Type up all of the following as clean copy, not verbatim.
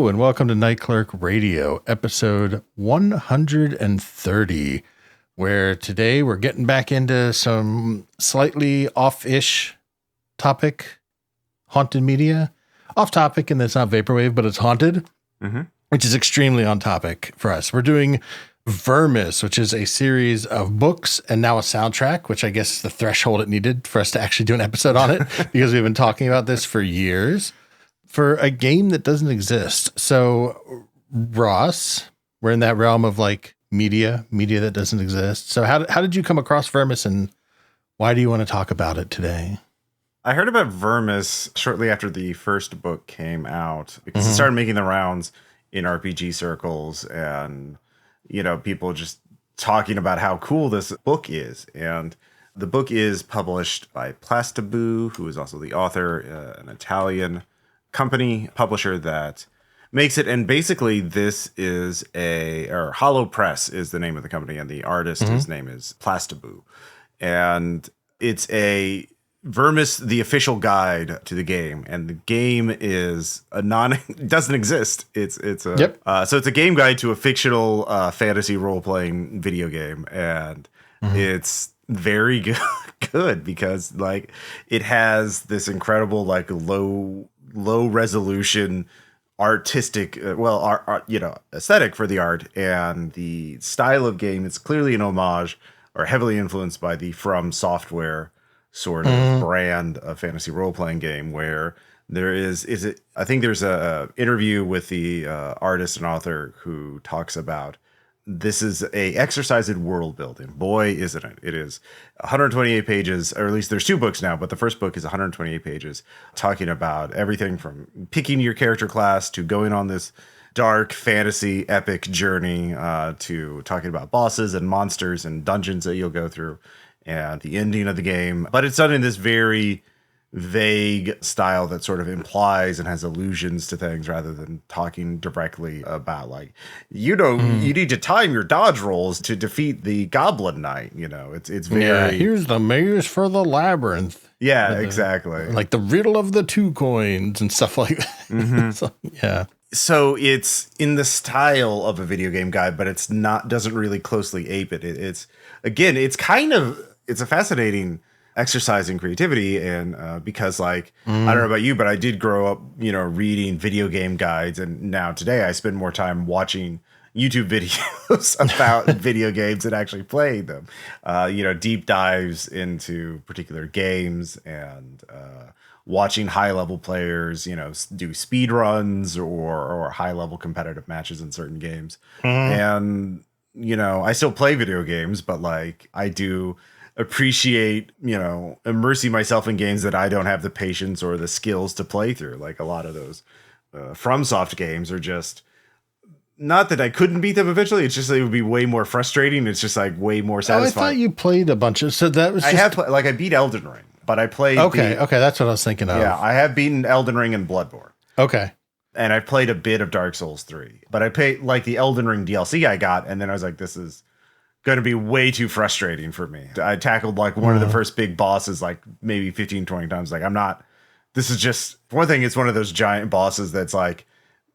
Hello and welcome to Night Clerk Radio, episode 130, where today we're getting back into some slightly off-ish topic, haunted media. Off topic, and it's not vaporwave, but it's haunted, which is extremely on topic for us. We're doing Vermis, which is a series of books and now a soundtrack, which I guess is the threshold it needed for us to actually do an episode on it, because we've been talking about this for years, for a game that doesn't exist. So, Ross, we're in that realm of like media that doesn't exist. So how did you come across Vermis, and why do you want to talk about it today? I heard about Vermis shortly after the first book came out, because it started making the rounds in RPG circles and, you know, people just talking about how cool this book is. And the book is published by Plastiboo, who is also the author, an Italian company publisher that makes it. And basically this is Hollow Press is the name of the company, and the artist, his name is Plastiboo. And it's a Vermis, the official guide to the game, and the game is it doesn't exist. So it's a game guide to a fictional fantasy role-playing video game, and it's very good because like it has this incredible like low resolution artistic aesthetic for the art, and the style of game. It's clearly an homage or heavily influenced by the From Software sort of brand of fantasy role-playing game, where I think there's a interview with the artist and author who talks about this is a exercise in world building. Boy, isn't it. It is 128 pages, or at least there's two books now, but the first book is 128 pages, talking about everything from picking your character class to going on this dark fantasy epic journey, to talking about bosses and monsters and dungeons that you'll go through, and the ending of the game. But it's done in this very vague style that sort of implies and has allusions to things rather than talking directly about, like, you need to time your dodge rolls to defeat the Goblin Knight. You know, it's very... here's the maze for the labyrinth. Yeah, exactly. Like the riddle of the two coins and stuff like that. So, yeah. So it's in the style of a video game guide, but doesn't really closely ape it. It's a fascinating exercise in creativity, and because like I don't know about you, but I did grow up, reading video game guides, and now today I spend more time watching YouTube videos about video games and actually playing them. Deep dives into particular games, and watching high level players, do speed runs or high level competitive matches in certain games. And I still play video games, but like I do appreciate, immersing myself in games that I don't have the patience or the skills to play through. Like a lot of those FromSoft games are just, not that I couldn't beat them eventually, it's just it would be way more frustrating. It's just like way more satisfying. I thought you played a bunch of, so that was just... I beat Elden Ring, but I played... Okay, that's what I was thinking of. Yeah, I have beaten Elden Ring and Bloodborne. Okay. And I played a bit of Dark Souls 3, but I paid like the Elden Ring DLC I got, and then I was like, this is going to be way too frustrating for me. I tackled like one of the first big bosses like maybe 15, 20 times. Like this is just, for one thing, it's one of those giant bosses that's like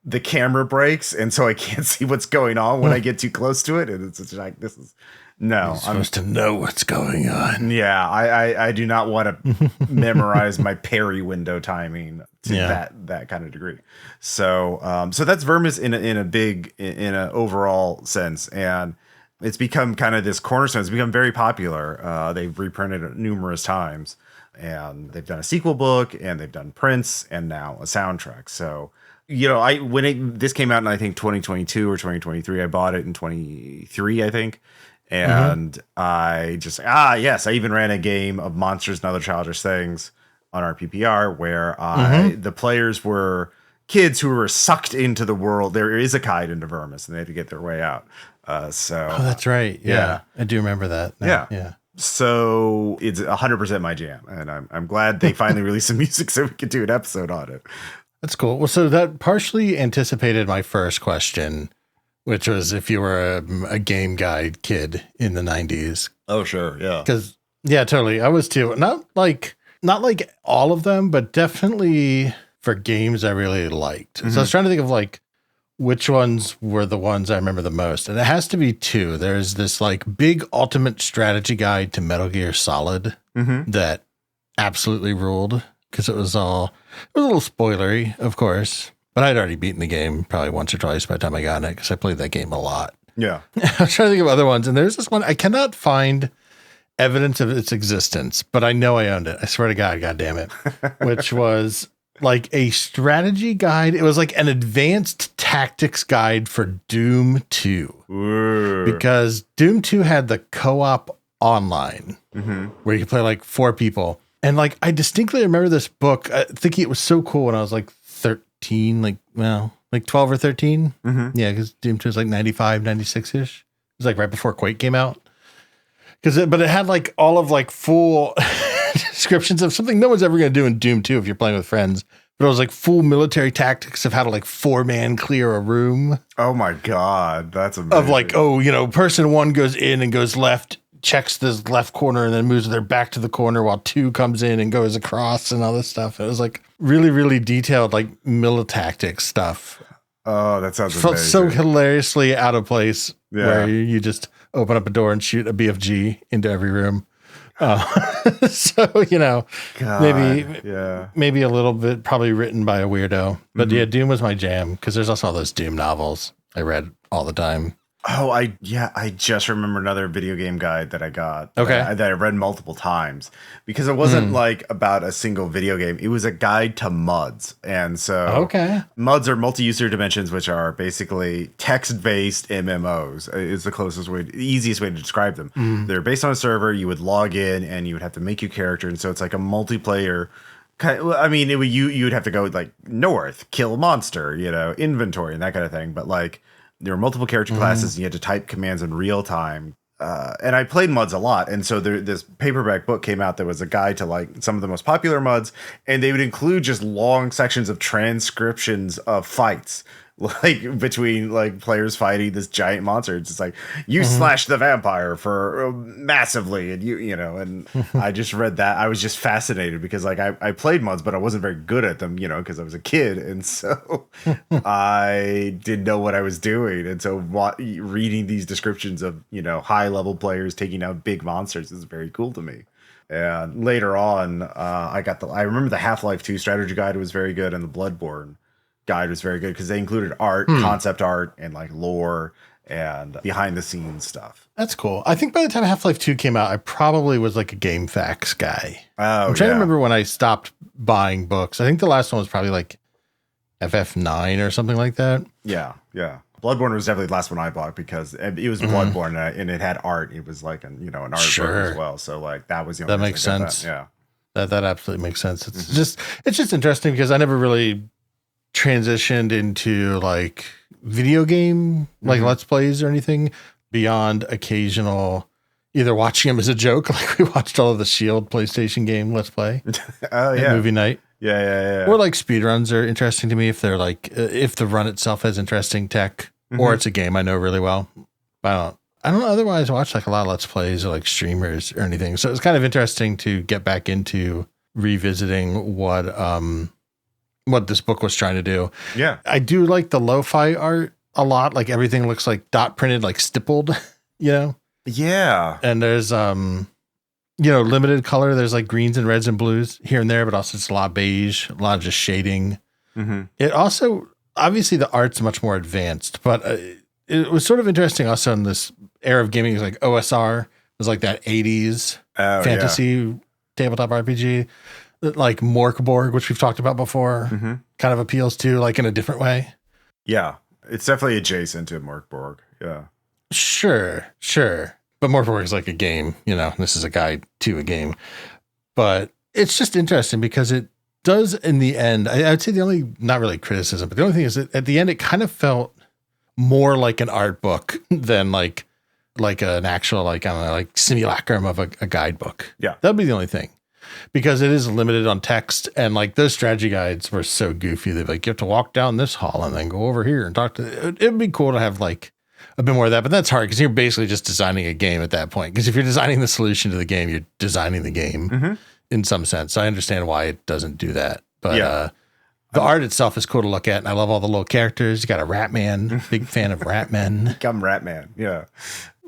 the camera breaks, and so I can't see what's going on when I get too close to it. And it's just like, this is, no. You're supposed to know what's going on. Yeah, I do not want to memorize my parry window timing to that kind of degree. So that's Vermis in an overall sense, and it's become kind of this cornerstone. It's become very popular. They've reprinted it numerous times, and they've done a sequel book, and they've done prints, and now a soundtrack. So, this came out in, I think, 2022 or 2023, I bought it in 23, I think. And I just, yes, I even ran a game of Monsters and Other Childish Things on our PPR where the players were kids who were sucked into the world. There is a guide into Vermis, and they had to get their way out. That's right. Yeah. I do remember that. Yeah. So it's 100% my jam, and I'm glad they finally released some music so we could do an episode on it. That's cool. Well, so that partially anticipated my first question, which was if you were a game guide kid in the 90s. Oh, sure. Yeah. Because, yeah, totally. I was too. Not like all of them, but definitely for games I really liked. So I was trying to think of like which ones were the ones I remember the most. And it has to be two. There's this like big ultimate strategy guide to Metal Gear Solid that absolutely ruled because it was a little spoilery, of course, but I'd already beaten the game probably once or twice by the time I got it because I played that game a lot. Yeah. I'm trying to think of other ones. And there's this one, I cannot find evidence of its existence, but I know I owned it. I swear to God damn it, which was like a strategy guide. It was like an advanced tactics guide for Doom 2. Ooh. Because Doom 2 had the co-op online where you could play like 4 people. And like, I distinctly remember this book thinking it was so cool when I was like 13, like 12 or 13. Yeah. Cause Doom 2 was like 95, 96 ish. It was like right before Quake came out. But it had like all of like full descriptions of something no one's ever going to do in Doom 2 if you're playing with friends. But it was like full military tactics of how to like 4-man clear a room. Oh my God. That's amazing. Of like, person 1 goes in and goes left, checks this left corner and then moves their back to the corner while 2 comes in and goes across and all this stuff. It was like really, really detailed, like militactics stuff. Oh, that sounds felt amazing. so hilariously out of place where you just open up a door and shoot a BFG into every room. So, maybe a little bit probably written by a weirdo, but yeah, Doom was my jam because there's also all those Doom novels I read all the time. Oh, I just remember another video game guide that I got. Okay. That I read multiple times because it wasn't like about a single video game. It was a guide to MUDs. And so MUDs are multi-user dimensions, which are basically text-based MMOs is the easiest way to describe them. They're based on a server. You would log in and you would have to make your character. And so it's like a multiplayer you would have to go like north, kill a monster, inventory and that kind of thing. But like, there were multiple character classes and you had to type commands in real time. And I played MUDs a lot. And so this paperback book came out that was a guide to like some of the most popular MUDs. And they would include just long sections of transcriptions of fights, like between like players fighting this giant monster. It's just like, you slashed the vampire for massively. And and I just read that. I was just fascinated because like I played MUDs, but I wasn't very good at them, because I was a kid. And so I didn't know what I was doing. And so reading these descriptions of, high level players taking out big monsters is very cool to me. And later on, I remember the Half-Life 2 strategy guide was very good. And the Bloodborne guide was very good because they included art, concept art, and like lore and behind the scenes stuff. That's cool. I think by the time Half-Life 2 came out, I probably was like a GameFAQs guy. I'm trying to remember when I stopped buying books. I think the last one was probably like FF9 or something like that. Yeah. Bloodborne was definitely the last one I bought because it was Bloodborne and it had art. It was like an art book as well. So like that was the only that makes sense. Yeah. That absolutely makes sense. It's just interesting because I never really transitioned into like video game like Let's Plays or anything beyond occasional either watching them as a joke, like we watched all of the Shield PlayStation game Let's Play movie night. Yeah. Or like speedruns are interesting to me if they're like if the run itself has interesting tech or it's a game I know really well. I don't otherwise watch like a lot of Let's Plays or like streamers or anything. So it's kind of interesting to get back into revisiting what this book was trying to do. Yeah. I do like the lo-fi art a lot. Like everything looks like dot printed, like stippled, Yeah. And there's, limited color. There's like greens and reds and blues here and there, but also it's a lot of beige, a lot of just shading. It also, obviously the art's much more advanced, but it was sort of interesting also in this era of gaming. It was like OSR. It was like that 80s fantasy tabletop RPG. Like Morkborg, which we've talked about before, kind of appeals to like in a different way. Yeah, it's definitely adjacent to Morkborg. Yeah, sure. But Morkborg is like a game, this is a guide to a game. But it's just interesting because it does in the end, I would say the only, not really criticism, but the only thing is that at the end, it kind of felt more like an art book than like an actual, like, I don't know, like simulacrum of a guidebook. Yeah. That'd be the only thing. Because it is limited on text, and like those strategy guides were so goofy. They're like, you have to walk down this hall and then go over here and talk to. It'd be cool to have like a bit more of that, but that's hard because you're basically just designing a game at that point. Because if you're designing the solution to the game, you're designing the game in some sense. So I understand why it doesn't do that, but The art itself is cool to look at, and I love all the little characters. You got a Ratman, big fan of Ratman. Come Ratman, yeah.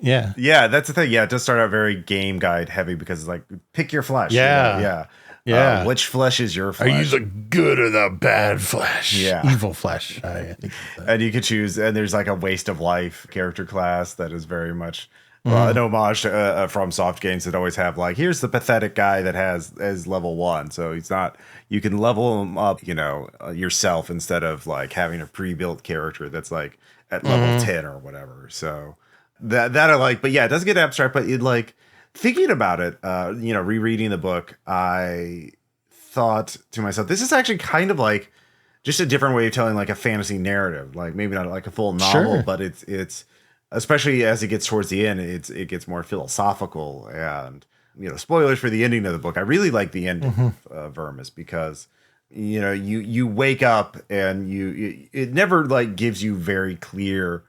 Yeah. Yeah, that's the thing. Yeah, it does start out very game guide heavy because it's like, pick your flesh. Yeah. You know? Yeah. Which flesh is your flesh? Are you the good or the bad flesh? Yeah. Evil flesh. I think and you could choose, and there's like a waste of life character class that is very much an homage to from soft games that always have like, here's the pathetic guy that as level 1. So he's not, you can level him up, yourself instead of like having a pre-built character that's like at level 10 or whatever. So that I like, but yeah, it does get abstract, but it like thinking about it, rereading the book, I thought to myself, this is actually kind of like just a different way of telling like a fantasy narrative, like maybe not like a full novel, but it's especially as it gets towards the end, it gets more philosophical and, spoilers for the ending of the book. I really like the ending of Vermis because, you wake up and it never like gives you very clear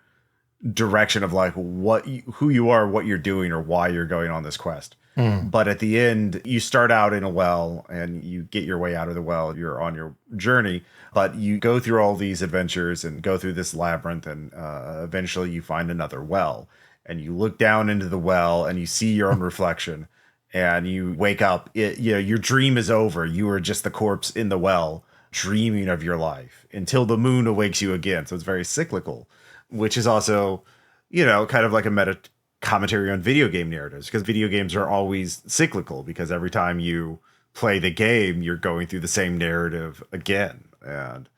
direction of like who you are, what you're doing, or why you're going on this quest. But at the end, you start out in a well and you get your way out of the well. You're on your journey, but you go through all these adventures and go through this labyrinth, and eventually you find another well. And you look down into the well and you see your own reflection, and you wake up. Your dream is over. You are just the corpse in the well, dreaming of your life until the moon awakes you again. So it's very cyclical, which is also, kind of like a meta commentary on video game narratives, because video games are always cyclical, because every time you play the game, you're going through the same narrative again. And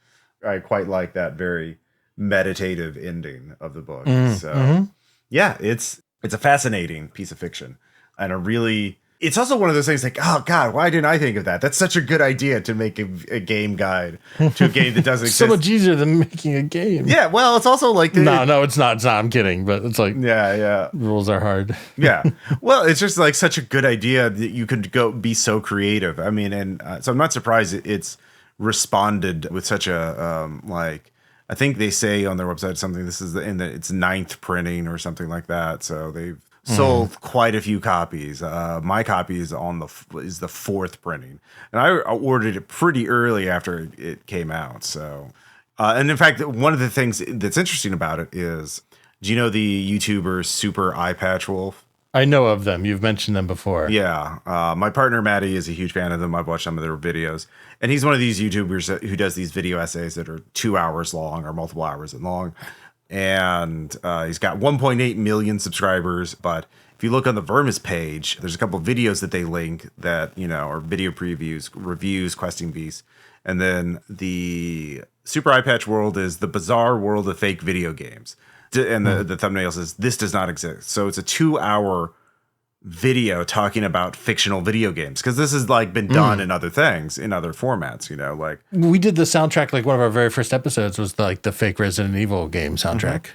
I quite like that very meditative ending of the book. Yeah, it's a fascinating piece of fiction, and it's also one of those things like, oh God, why didn't I think of that? That's such a good idea to make a game guide to a game that doesn't exist. So much easier than making a game. Yeah, well, it's also like... No, it's not. I'm kidding, but it's like... Yeah. Rules are hard. Yeah. Well, it's just like such a good idea that you could go be so creative. I mean, and so I'm not surprised it's responded with such a, I think they say on their website something, this is it's 9th printing or something like that. So they've sold quite a few copies. My copy is the 4th printing, and I ordered it pretty early after it came out. So, and in fact, one of the things that's interesting about it is, do you know the YouTuber Super Eye Patch Wolf? I know of them. You've mentioned them before. Yeah. My partner, Maddie, is a huge fan of them. I've watched some of their videos. And he's one of these YouTubers who does these video essays that are 2 hours long or multiple hours long. And he's got 1.8 million subscribers. But if you look on the Vermis page, there's a couple of videos that they link that, are video previews, reviews, questing beasts. And then the Super Eye Patch World is the bizarre world of fake video games. And the thumbnail says, this does not exist. So it's a 2-hour video talking about fictional video games, because this has like been done in other things, in other formats, like we did the soundtrack. Like one of our very first episodes was like the fake Resident Evil game soundtrack.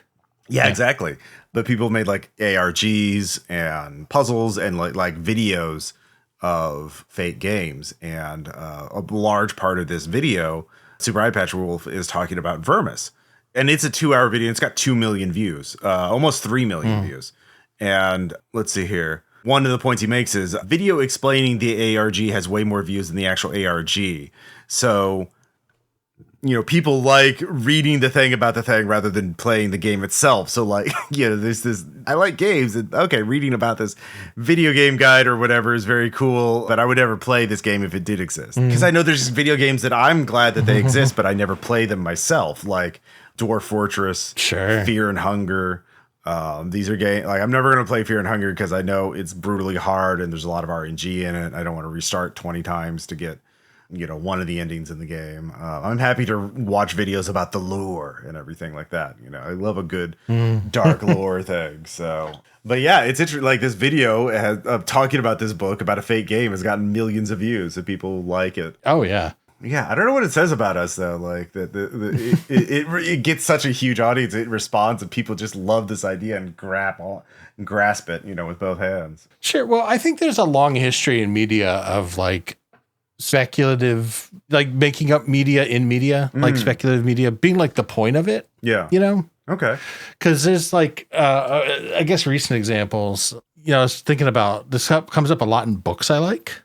Yeah, exactly. But people made like ARGs and puzzles and like videos of fake games. And a large part of this video, Super Eye Patch Wolf, is talking about Vermis. And it's a 2-hour video. It's got 2 million views, almost 3 million views. And let's see here. One of the points he makes is video explaining the ARG has way more views than the actual ARG. So, people like reading the thing about the thing rather than playing the game itself. So like, there's this, I like games, and okay, reading about this video game guide or whatever is very cool, but I would never play this game if it did exist. Because I know there's just video games that I'm glad that they exist, but I never play them myself, like Dwarf Fortress, Fear and Hunger. These are games like I'm never going to play Fear and Hunger because I know it's brutally hard and there's a lot of RNG in it. I don't want to restart 20 times to get, one of the endings in the game. I'm happy to watch videos about the lore and everything like that. I love a good dark lore thing. So, but yeah, it's interesting. Like this video of talking about this book about a fake game has gotten millions of views and people like it. Oh yeah. Yeah, I don't know what it says about us though. Like that, it gets such a huge audience. It responds, and people just love this idea and grasp it, with both hands. Sure. Well, I think there's a long history in media of like speculative, like making up media in media, like speculative media being like the point of it. Yeah. Okay. Because there's like, I guess recent examples. I was thinking about this. Comes up a lot in books I like.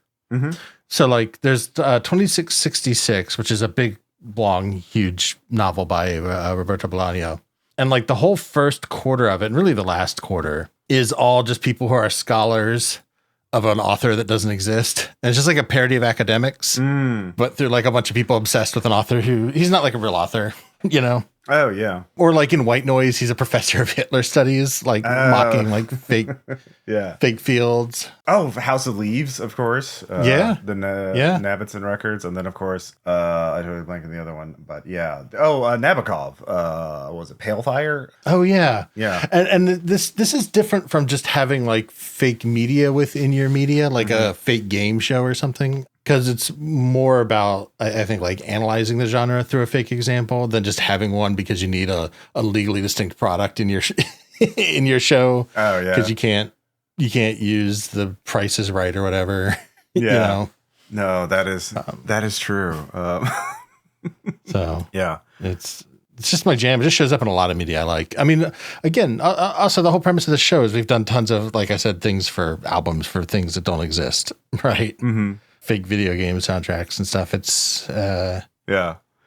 So like there's 2666, which is a big long, huge novel by Roberto Bolaño. And like the whole first quarter of it, and really the last quarter, is all just people who are scholars of an author that doesn't exist. And it's just like a parody of academics, but through like a bunch of people obsessed with an author who he's not like a real author, you know? Oh, yeah. Or like in White Noise, he's a professor of Hitler studies, like mocking like fake fields. Oh, House of Leaves, of course. The Nabbitson records. And then, of course, I totally blank on the other one. But yeah. Oh, Nabokov. Was it Pale Fire? Oh, yeah. Yeah. And this is different from just having like fake media within your media, like a fake game show or something. Because it's more about, I think, like analyzing the genre through a fake example than just having one because you need a legally distinct product in your in your show. Oh yeah, because you can't use the Price is Right or whatever. Yeah, you know? No, that is true. So yeah, it's just my jam. It just shows up in a lot of media I like. I mean, again, also the whole premise of the show is we've done tons of, like I said, things for albums for things that don't exist, right? Mm-hmm. Fake video game soundtracks and stuff. It's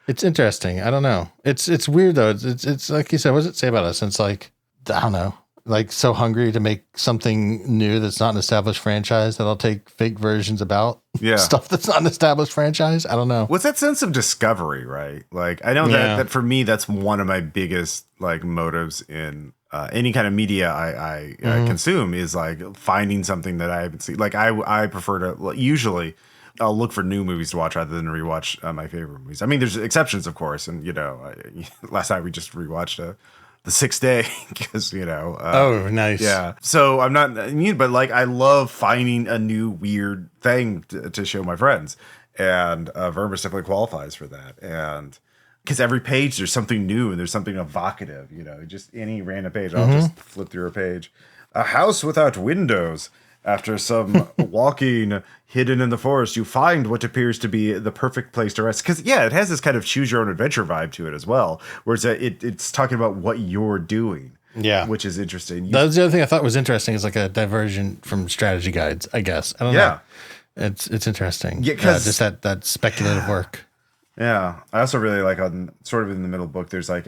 it's interesting. I don't know. It's weird though. It's like you said. What does it say about us? It's like, I don't know. Like so hungry to make something new that's not an established franchise that I'll take fake versions about stuff that's not an established franchise. I don't know. What's that sense of discovery, right? Like I know that for me that's one of my biggest like motives in any kind of media I consume is like finding something that I haven't seen. Like I prefer to usually I'll look for new movies to watch rather than rewatch my favorite movies. I mean, there's exceptions, of course. And, you know, last night we just rewatched The Sixth Day because, you know. Oh, nice. Yeah. So I'm not, but like I love finding a new weird thing to show my friends. And Vermis definitely qualifies for that. And because every page there's something new and there's something evocative, you know, just any random page. I'll just flip through a page. A house without windows. After some walking hidden in the forest, you find what appears to be the perfect place to rest. Because, yeah, it has this kind of choose your own adventure vibe to it as well, where it's talking about what you're doing. Yeah. Which is interesting. That was the other thing I thought was interesting is like a diversion from strategy guides, I guess. I don't know. It's interesting. Yeah, because just that speculative work. Yeah. I also really like on sort of in the middle of the book, there's like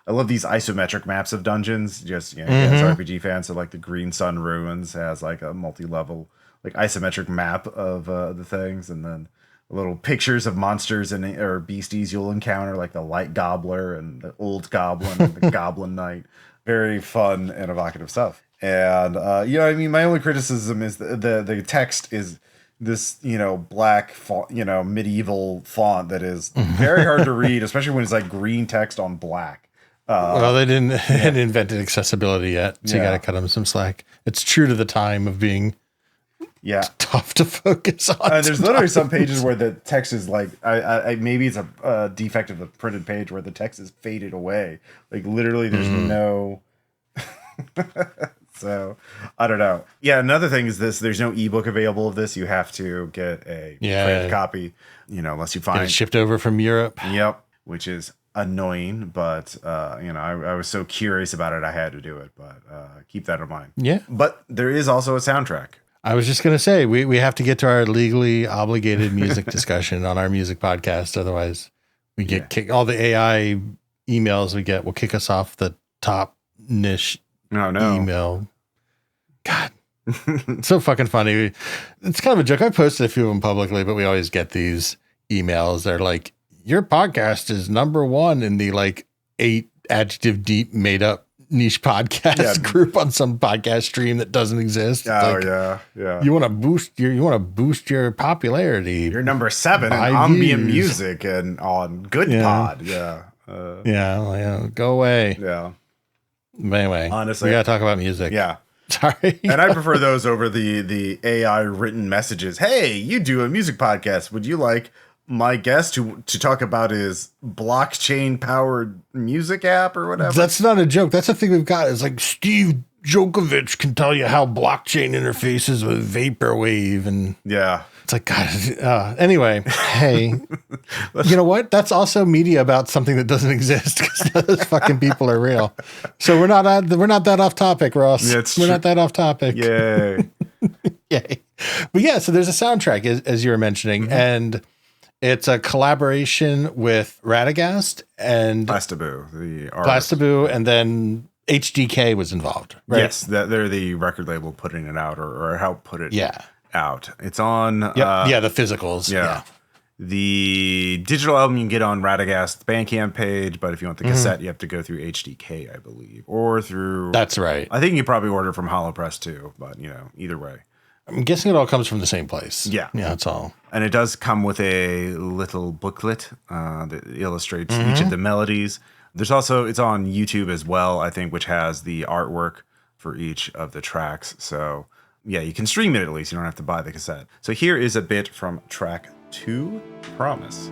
I love these isometric maps of dungeons. Just, you know, as RPG fans, so like the Green Sun Ruins has like a multi-level, like isometric map of the things, and then little pictures of monsters or beasties you'll encounter, like the Light Gobbler and the Old Goblin and the Goblin Knight. Very fun and evocative stuff. And you know, I mean, my only criticism is the text is this, you know, black font, you know, medieval font that is very hard to read, especially when it's like green text on black. Well, they hadn't invented accessibility yet, so you got to cut them some slack. It's true to the time of being tough to focus on. There's literally some pages where the text is like, I maybe it's a defect of the printed page where the text is faded away. Like literally, there's no. So I don't know. Yeah, another thing is this: there's no ebook available of this. You have to get a printed copy, you know, unless you find it shipped over from Europe. Yep, which is annoying, but you know, I was so curious about it, I had to do it. But keep that in mind. Yeah. But there is also a soundtrack. I was just gonna say we have to get to our legally obligated music discussion on our music podcast, otherwise we get kicked. All the AI emails we get will kick us off the top niche email. God. So fucking funny. It's kind of a joke. I posted a few of them publicly, but we always get these emails. They're like, your podcast is #1 in the like 8 adjective deep made up niche podcast group on some podcast stream that doesn't exist. Oh, like, yeah. You want to boost your popularity. You're number 7 in ambient music and on Good Pod. Yeah. Go away. Yeah. But anyway, honestly, we gotta talk about music. Yeah. Sorry. And I prefer those over the AI written messages. Hey, you do a music podcast. Would you like my guest to talk about his blockchain powered music app or whatever? That's not a joke. That's the thing we've got. It's like Steve Djokovic can tell you how blockchain interfaces with vaporwave, and it's like, God. Anyway, hey, you know what? That's also media about something that doesn't exist because those fucking people are real. So we're not that off topic, Ross. Yeah, we're not that off topic. Yay. Yay. But yeah, so there's a soundtrack as you were mentioning, and It's a collaboration with Radagast and Plastiboo, the artist. Plastiboo, and then HDK was involved, right? Yes, they're the record label putting it out or help put it out. It's on... the physicals. Yeah. The digital album you can get on Radagast's Bandcamp page, but if you want the cassette, you have to go through HDK, I believe, or through... That's right. I think you probably order from HoloPress too, but, either way. I'm guessing it all comes from the same place. Yeah. Yeah, that's all. And it does come with a little booklet that illustrates each of the melodies. There's also, it's on YouTube as well, I think, which has the artwork for each of the tracks. So, yeah, you can stream it at least. You don't have to buy the cassette. So here is a bit from track 2, Promise.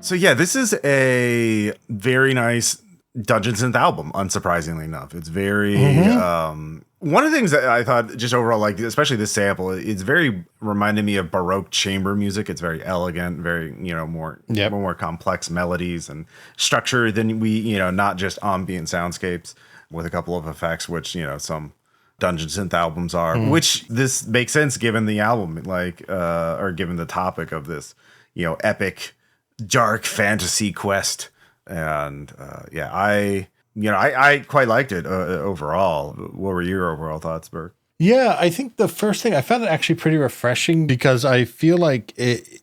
So yeah, this is a very nice Dungeon Synth album, unsurprisingly enough. It's very one of the things that I thought just overall, like especially this sample, it's very reminded me of Baroque chamber music. It's very elegant, very, more complex melodies and structure than we, not just ambient soundscapes with a couple of effects, which, some Dungeon Synth albums are, which this makes sense given the album, or given the topic of this, epic dark fantasy quest. And I quite liked it overall. What were your overall thoughts, Burke? Yeah, I think the first thing, I found it actually pretty refreshing because I feel like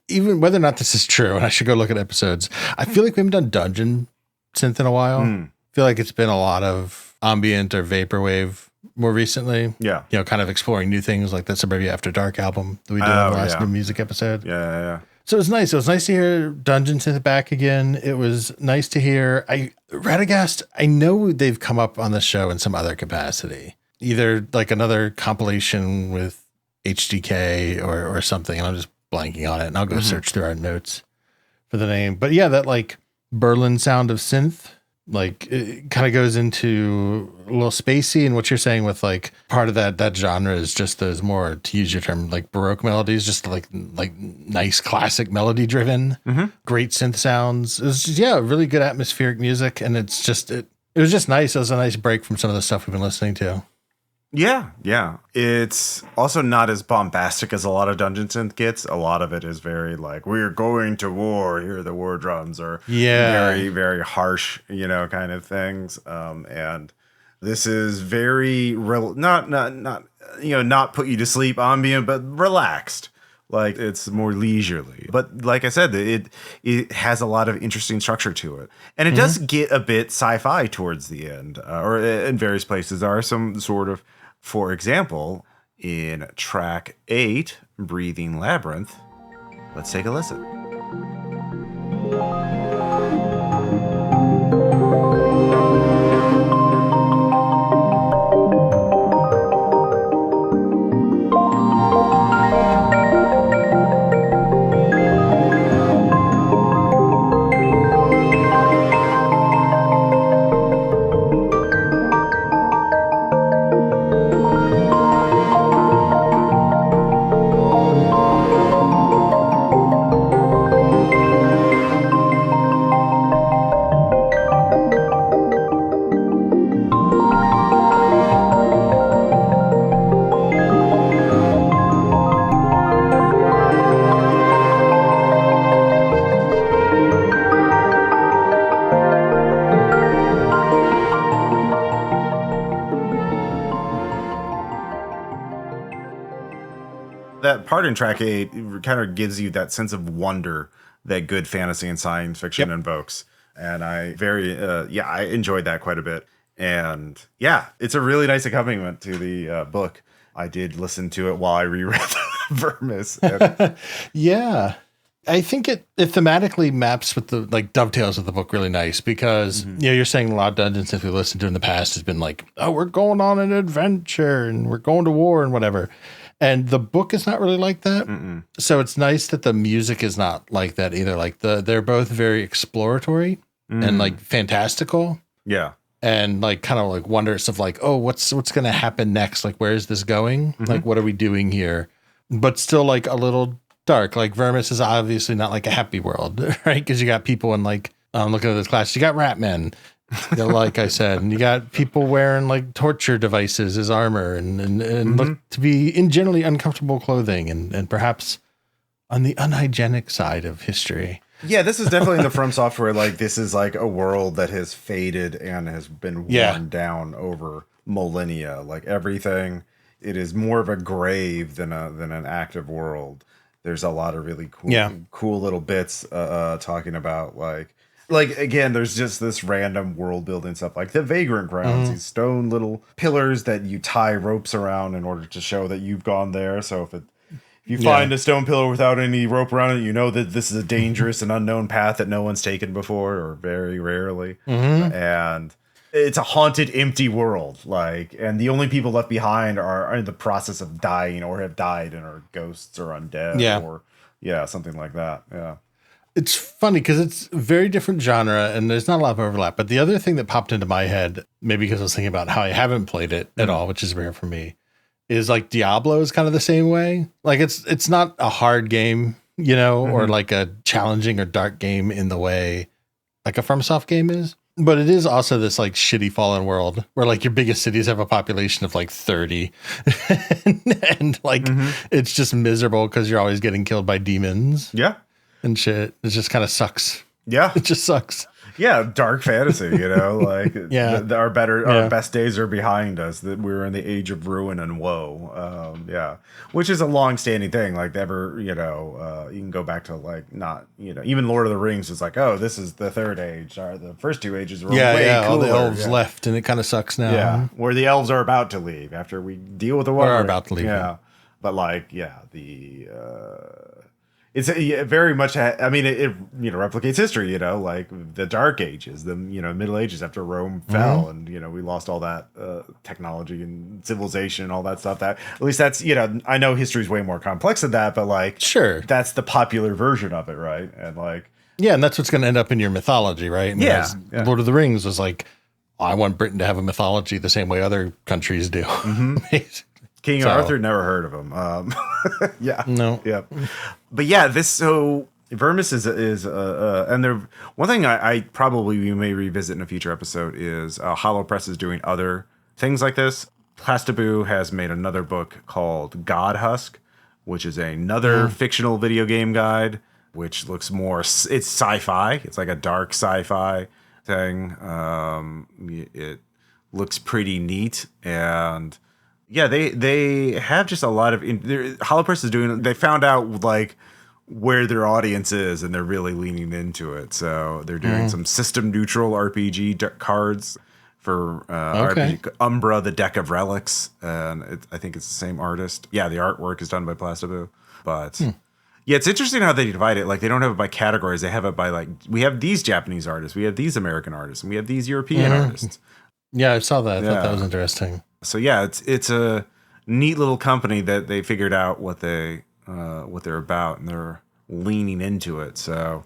even whether or not this is true, and I should go look at episodes, I feel like we haven't done Dungeon Synth in a while. I feel like it's been a lot of ambient or vaporwave more recently. Yeah. Kind of exploring new things like the Suburbia After Dark album that we did on the last new music episode. Yeah. So it was nice. It was nice to hear Dungeon Synth back again. It was nice to hear. Radagast, I know they've come up on the show in some other capacity, either like another compilation with HDK or something. And I'm just blanking on it. And I'll go search through our notes for the name. But yeah, that like Berlin sound of synth, like it kind of goes into a little spacey. And what you're saying with like part of that genre is just those more, to use your term, like Baroque melodies, just like nice classic melody driven, great synth sounds. It was just, really good atmospheric music. And it's just, it was just nice. It was a nice break from some of the stuff we've been listening to. Yeah. It's also not as bombastic as a lot of Dungeon Synth gets. A lot of it is very like, we're going to war, here are the war drums, or very, very harsh, kind of things. And this is very not put you to sleep ambient, but relaxed. Like it's more leisurely. But like I said, it has a lot of interesting structure to it. And it does get a bit sci-fi towards the end, or in various places. There are some sort of, for example, in track 8, Breathing Labyrinth. Let's take a listen. That part in track 8 kind of gives you that sense of wonder that good fantasy and science fiction invokes. And I I enjoyed that quite a bit. And yeah, it's a really nice accompaniment to the book. I did listen to it while I reread Vermis. And Yeah. I think it thematically maps with the like dovetails with the book really nice because you're saying a lot of dungeons that we listened to in the past has been like, oh, we're going on an adventure and we're going to war and whatever. And the book is not really like that. So it's nice that the music is not like that either. Like they're both very exploratory and like fantastical. Yeah. And like kind of like wonders of like, oh, what's going to happen next? Like, where is this going? Like, what are we doing here? But still like a little dark. Like Vermis is obviously not like a happy world, right? Because you got people in like, looking at this class, you got rat men, like I said, and you got people wearing like torture devices as armor and look to be in generally uncomfortable clothing and perhaps on the unhygienic side of history. Yeah, this is definitely in the From Software. Like, this is like a world that has faded and has been worn down over millennia. Like everything, it is more of a grave than an active world. There's a lot of really cool little bits talking about like again, there's just this random world building stuff like the Vagrant Grounds, these stone little pillars that you tie ropes around in order to show that you've gone there. So if you find a stone pillar without any rope around it, you know that this is a dangerous and unknown path that no one's taken before or very rarely. And it's a haunted, empty world. Like, and the only people left behind are in the process of dying or have died and are ghosts or undead or something like that. Yeah. It's funny because it's very different genre and there's not a lot of overlap. But the other thing that popped into my head, maybe because I was thinking about how I haven't played it at all, which is rare for me, is like Diablo is kind of the same way. Like it's not a hard game, you know, or like a challenging or dark game in the way like a FromSoft game is. But it is also this like shitty fallen world where like your biggest cities have a population of like 30 and like it's just miserable because you're always getting killed by demons. Yeah. And shit. It just kind of sucks. Yeah. It just sucks. Yeah, dark fantasy, you know, like our best days are behind us. That we're in the age of ruin and woe. Which is a long-standing thing. Like you can go back to like not, even Lord of the Rings is like, oh, this is the third age. Or the first two ages were way cooler. All the elves left, and it kind of sucks now. Yeah, where the elves are about to leave after we deal with the war. Are about to leave. Yeah, but like, it's very much. It replicates history. Like the Dark Ages, the Middle Ages after Rome fell, and we lost all that technology and civilization and all that stuff. That at least that's I know history's way more complex than that, but like sure, that's the popular version of it, right? And like and that's what's going to end up in your mythology, right? And Lord of the Rings was like, I want Britain to have a mythology the same way other countries do. King Arthur, never heard of him. No. Yeah. But yeah, Vermis is and there. One thing we may revisit in a future episode is Hollow Press is doing other things like this. Plastiboo has made another book called God Husk, which is another fictional video game guide, which looks more. It's sci-fi. It's like a dark sci-fi thing. It looks pretty neat and. Yeah, they have just a lot of Hollow Press is doing. They found out like where their audience is, and they're really leaning into it. So they're doing some system neutral RPG cards for RPG, Umbra, the Deck of Relics, and I think it's the same artist. Yeah, the artwork is done by Plastiboo, but yeah, it's interesting how they divide it. Like they don't have it by categories; they have it by like we have these Japanese artists, we have these American artists, and we have these European artists. Yeah, I saw that. I thought that was interesting. So yeah, it's a neat little company that they figured out what they're about, and they're leaning into it. So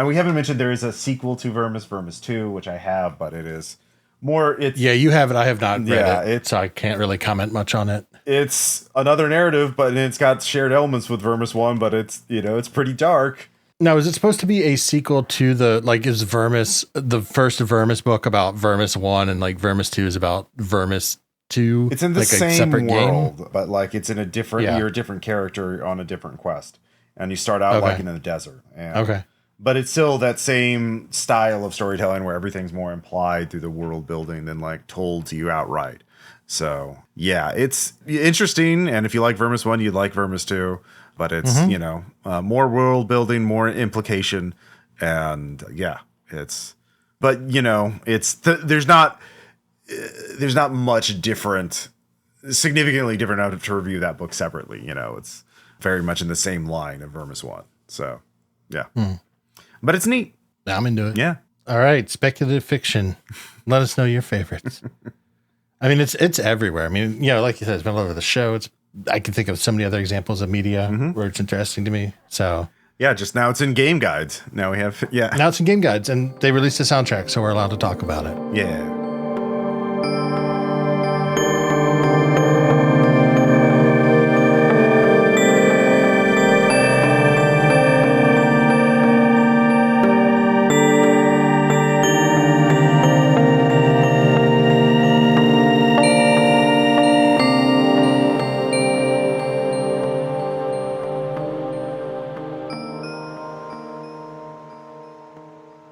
we haven't mentioned there is a sequel to Vermis 2, which I have, but it is more. You have it. I have not read it, so I can't really comment much on it. It's another narrative, but it's got shared elements with Vermis 1, but it's it's pretty dark. Now, is it supposed to be a sequel to is Vermis the first Vermis book about Vermis 1 and like Vermis 2 is about Vermis 2? It's in the like same world, game? But like it's in a different, you're a different character on a different quest. And you start out like in the desert. And, but it's still that same style of storytelling where everything's more implied through the world building than like told to you outright. So yeah, it's interesting. And if you like Vermis 1, you'd like Vermis 2. But it's, more world building, more implication. And there's not, there's not much different, significantly different enough to review that book separately. You know, it's very much in the same line of Vermis 1. So, yeah. But it's neat. I'm into it. Yeah. All right. Speculative fiction. Let us know your favorites. I mean, it's everywhere. I mean, like you said, it's been all over the show. I can think of so many other examples of media where it's interesting to me. So yeah, just now it's in game guides. Now we have, now it's in game guides, and they released a soundtrack, so we're allowed to talk about it. Yeah.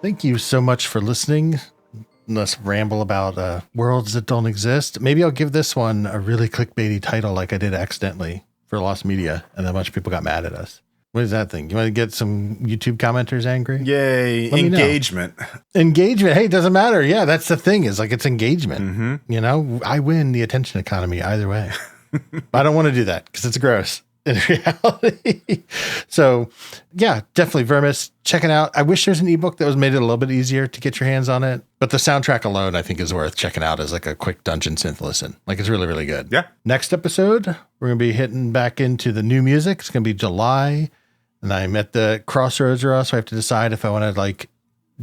Thank you so much for listening. Let's ramble about worlds that don't exist. Maybe I'll give this one a really clickbaity title like I did accidentally for Lost Media, and then a bunch of people got mad at us. What is that thing? You want to get some YouTube commenters angry? Yay. Engagement. Engagement. Hey, it doesn't matter. Yeah, that's the thing, is like it's engagement. I win the attention economy either way. I don't want to do that because it's gross in reality. So yeah, definitely Vermis. Check it out. I wish there's an ebook that was made it a little bit easier to get your hands on it, but the soundtrack alone I think is worth checking out as like a quick dungeon synth listen. Like it's really, really good. Yeah. Next episode, we're going to be hitting back into the new music. It's going to be July, and I'm at the crossroads, so I have to decide if I want to like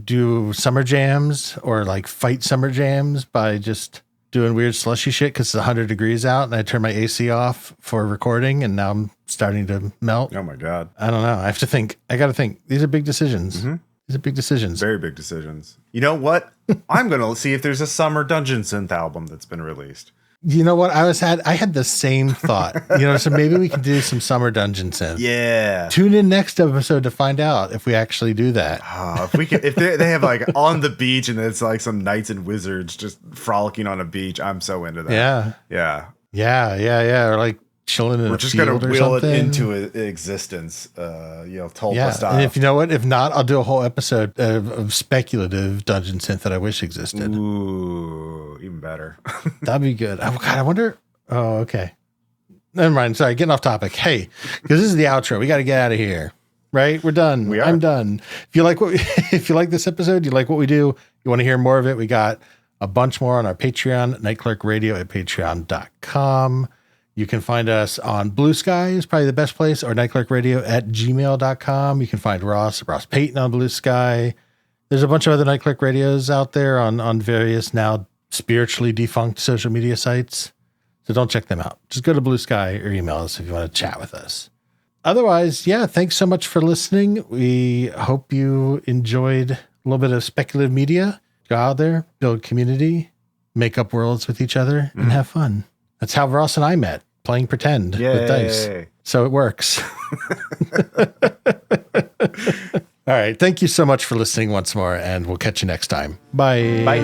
do summer jams or like fight summer jams by just doing weird slushy shit because it's 100 degrees out and I turned my AC off for recording and now I'm starting to melt. Oh my God. I don't know. I have to think. I got to think. These are big decisions. These are big decisions. Very big decisions. You know what? I'm going to see if there's a summer dungeon synth album that's been released. You know what? I had the same thought, so maybe we can do some summer dungeon synth. Yeah. Tune in next episode to find out if we actually do that. If they have like on the beach and it's like some knights and wizards just frolicking on a beach, I'm so into that. Yeah. Or like chilling in We're a just field gonna or will it something. into existence, Tulpa Yeah, style. and if you know what, if not, I'll do a whole episode of speculative dungeon synth that I wish existed. Ooh, even better. That'd be good. Oh God, I wonder. Oh, okay. Never mind. Sorry, getting off topic. Hey, because this is the outro. We got to get out of here. Right? We're done. We are. I'm done. If you like if you like this episode, you like what we do, you want to hear more of it, we got a bunch more on our Patreon, nightclerkradio at patreon.com. You can find us on Blue Sky is probably the best place, or nightclerkradio@gmail.com. You can find Ross Payton on Blue Sky. There's a bunch of other Nightclerk radios out there on various now spiritually defunct social media sites. So don't check them out. Just go to Blue Sky or email us if you want to chat with us. Otherwise, yeah, thanks so much for listening. We hope you enjoyed a little bit of speculative media. Go out there, build community, make up worlds with each other, and have fun. That's how Ross and I met, playing pretend with dice. So it works. All right. Thank you so much for listening once more, and we'll catch you next time. Bye. Bye.